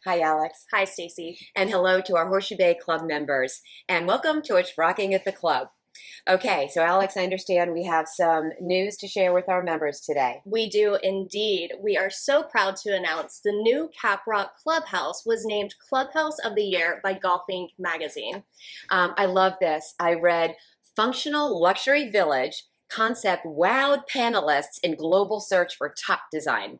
Hi, Alex. Hi, Stacy. And hello to our Horseshoe Bay Club members. And welcome to It's Rocking at the Club. Okay, so Alex, I understand we have some news to share with our members today. We do indeed. We are so proud to announce the new Caprock Clubhouse was named Clubhouse of the Year by Golfing Magazine. I love this. I read Functional Luxury Village, concept wowed panelists in global search for top design.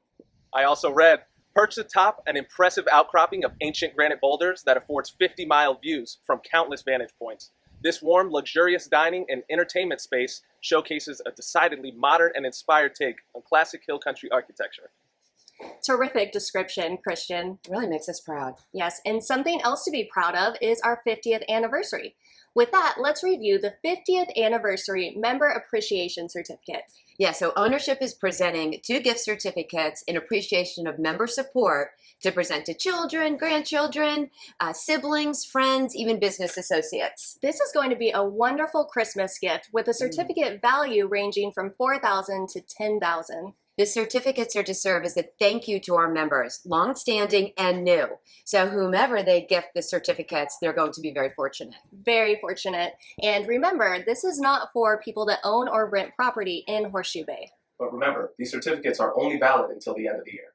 I also read Perched atop an impressive outcropping of ancient granite boulders that affords 50-mile views from countless vantage points. This warm, luxurious dining and entertainment space showcases a decidedly modern and inspired take on classic hill country architecture. Terrific description, Christian. It really makes us proud. Yes, and something else to be proud of is our 50th anniversary. With that, let's review the 50th anniversary Member Appreciation Certificate. Yeah, so ownership is presenting 2 gift certificates in appreciation of member support to present to children, grandchildren, siblings, friends, even business associates. This is going to be a wonderful Christmas gift with a certificate value ranging from $4,000 to $10,000. The certificates are to serve as a thank you to our members, long-standing and new. So whomever they gift the certificates, they're going to be very fortunate. Very fortunate. And remember, this is not for people that own or rent property in Horseshoe Bay. But remember, these certificates are only valid until the end of the year.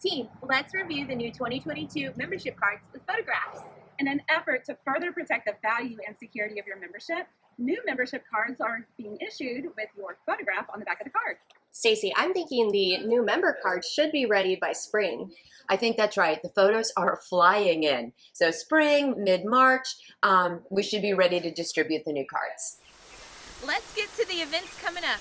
Team, let's review the new 2022 membership cards with photographs. In an effort to further protect the value and security of your membership, new membership cards are being issued with your photograph on the back of the card. Stacy, I'm thinking the new member card should be ready by spring. I think that's right. The photos are flying in. So spring, mid-March, we should be ready to distribute the new cards. Let's get to the events coming up.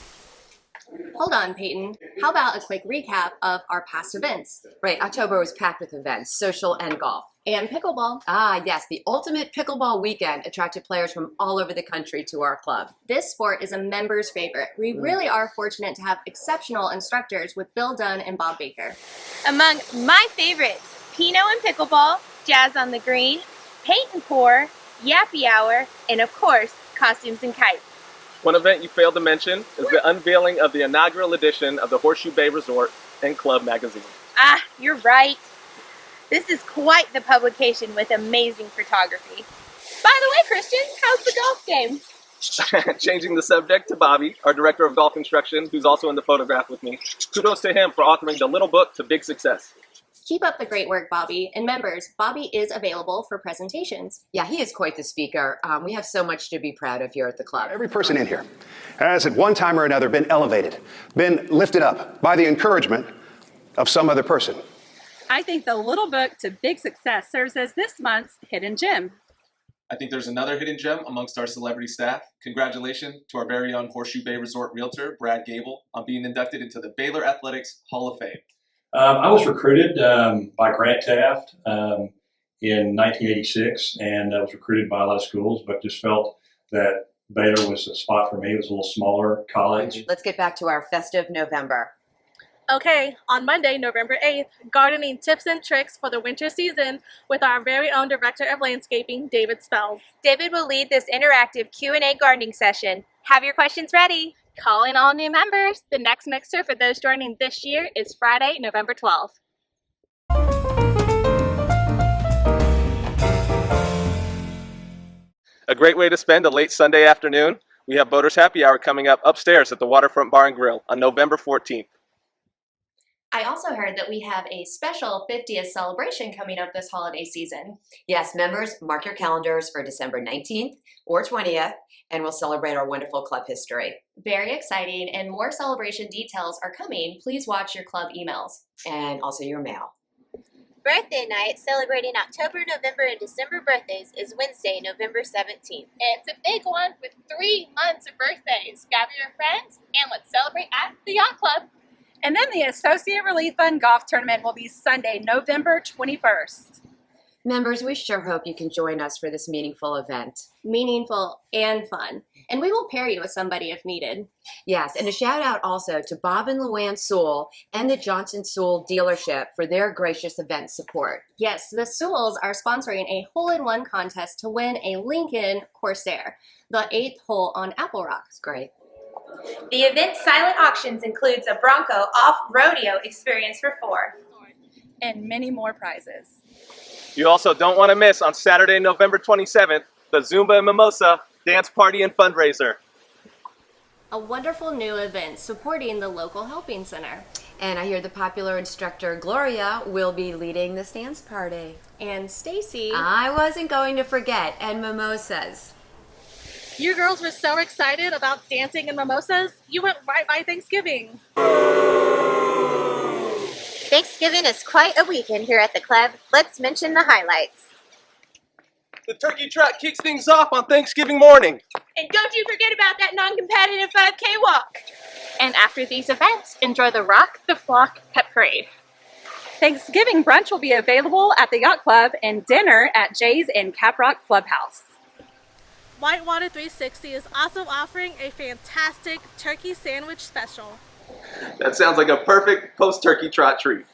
Hold on, Peyton. How about a quick recap of our past events? Right, October was packed with events, social and golf. And pickleball. Ah, yes, the ultimate pickleball weekend attracted players from all over the country to our club. This sport is a member's favorite. We really are fortunate to have exceptional instructors with Bill Dunn and Bob Baker. Among my favorites, Pinot and pickleball, jazz on the green, paint and pour, yappy hour, and of course, costumes and kites. One event you failed to mention is the unveiling of the inaugural edition of the Horseshoe Bay Resort and Club magazine. Ah, you're right. This is quite the publication with amazing photography. By the way, Christian, how's the golf game? Changing the subject to Bobby, our director of golf instruction, who's also in the photograph with me. Kudos to him for authoring the little book to big success. Keep up the great work, Bobby. And members, Bobby is available for presentations. Yeah, he is quite the speaker. We have so much to be proud of here at the club. Every person in here has at one time or another been elevated, been lifted up by the encouragement of some other person. I think the little book to big success serves as this month's hidden gem. I think there's another hidden gem amongst our celebrity staff. Congratulations to our very own Horseshoe Bay Resort realtor, Brad Gable, on being inducted into the Baylor Athletics Hall of Fame. I was recruited by Grant Taft in 1986, and I was recruited by a lot of schools, but just felt that Baylor was a spot for me. It was a little smaller college. Let's get back to our festive November. Okay, on Monday, November 8th, gardening tips and tricks for the winter season with our very own Director of Landscaping, David Spells. David will lead this interactive Q&A gardening session. Have your questions ready. Calling all new members. The next mixer for those joining this year is Friday, November 12th. A great way to spend a late Sunday afternoon. We have Boaters Happy Hour coming up upstairs at the Waterfront Bar and Grill on November 14th. I also heard that we have a special 50th celebration coming up this holiday season. Yes, members, mark your calendars for December 19th or 20th, and we'll celebrate our wonderful club history. Very exciting, and more celebration details are coming. Please watch your club emails. And also your mail. Birthday night, celebrating October, November, and December birthdays, is Wednesday, November 17th. It's a big one with 3 months of birthdays. Gather your friends and let's celebrate at the Yacht Club. And then the Associate Relief Fund Golf Tournament will be Sunday, November 21st. Members, we sure hope you can join us for this meaningful event. Meaningful and fun. And we will pair you with somebody if needed. Yes, and a shout out also to Bob and Luann Sewell and the Johnson Sewell dealership for their gracious event support. Yes, the Sewells are sponsoring a hole-in-one contest to win a Lincoln Corsair, the 8th hole on Apple Rock. It's great. The event's silent auctions includes a Bronco off-rodeo experience for 4. and many more prizes. You also don't want to miss on Saturday, November 27th, the Zumba and Mimosa Dance Party and Fundraiser. A wonderful new event supporting the local helping center. And I hear the popular instructor Gloria will be leading this dance party. And Stacy. I wasn't going to forget, and mimosas. You girls were so excited about dancing and mimosas, you went right by Thanksgiving. Thanksgiving is quite a weekend here at the club. Let's mention the highlights. The turkey trot kicks things off on Thanksgiving morning. And don't you forget about that non-competitive 5K walk. And after these events, enjoy the Rock the Flock Pep Parade. Thanksgiving brunch will be available at the Yacht Club and dinner at Jay's in Caprock Clubhouse. Whitewater 360 is also offering a fantastic turkey sandwich special. That sounds like a perfect post-turkey trot treat.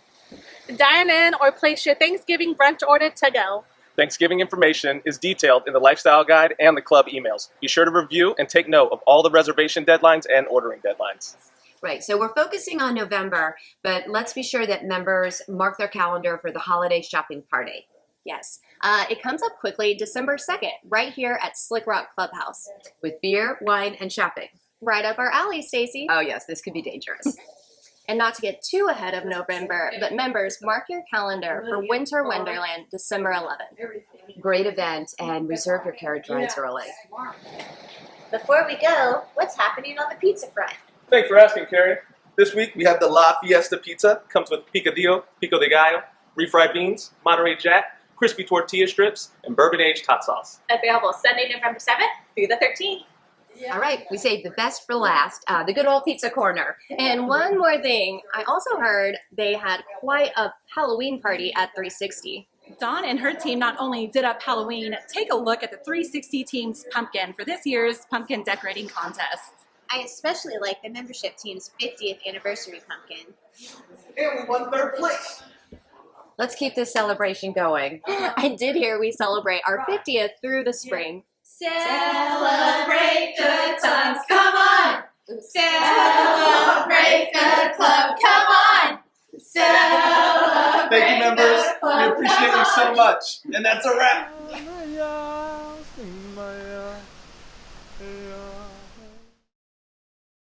Dine in or place your Thanksgiving brunch order to go. Thanksgiving information is detailed in the lifestyle guide and the club emails. Be sure to review and take note of all the reservation deadlines and ordering deadlines. Right, so we're focusing on November, but let's be sure that members mark their calendar for the holiday shopping party. Yes. It comes up quickly December 2nd, right here at Slick Rock Clubhouse. With beer, wine, and shopping. Right up our alley, Stacy. Oh yes, this could be dangerous. And not to get too ahead of November, but members, mark your calendar for Winter Wonderland, December 11th. Great event, and reserve your carriage rides early. Before we go, what's happening on the pizza front? Thanks for asking, Carrie. This week we have the La Fiesta Pizza. Comes with picadillo, pico de gallo, refried beans, Monterey Jack, crispy tortilla strips, and bourbon-aged hot sauce. Available Sunday, November 7th through the 13th. All right, we saved the best for last, the good old pizza corner. And one more thing, I also heard they had quite a Halloween party at 360. Dawn and her team not only did up Halloween, take a look at the 360 team's pumpkin for this year's pumpkin decorating contest. I especially like the membership team's 50th anniversary pumpkin. And we won third place. Let's keep this celebration going. I did hear we celebrate our 50th through the spring. Celebrate good times, come on! Celebrate the club, come on! Celebrate Thank you, members. the club, We appreciate come you so on. much. And that's a wrap.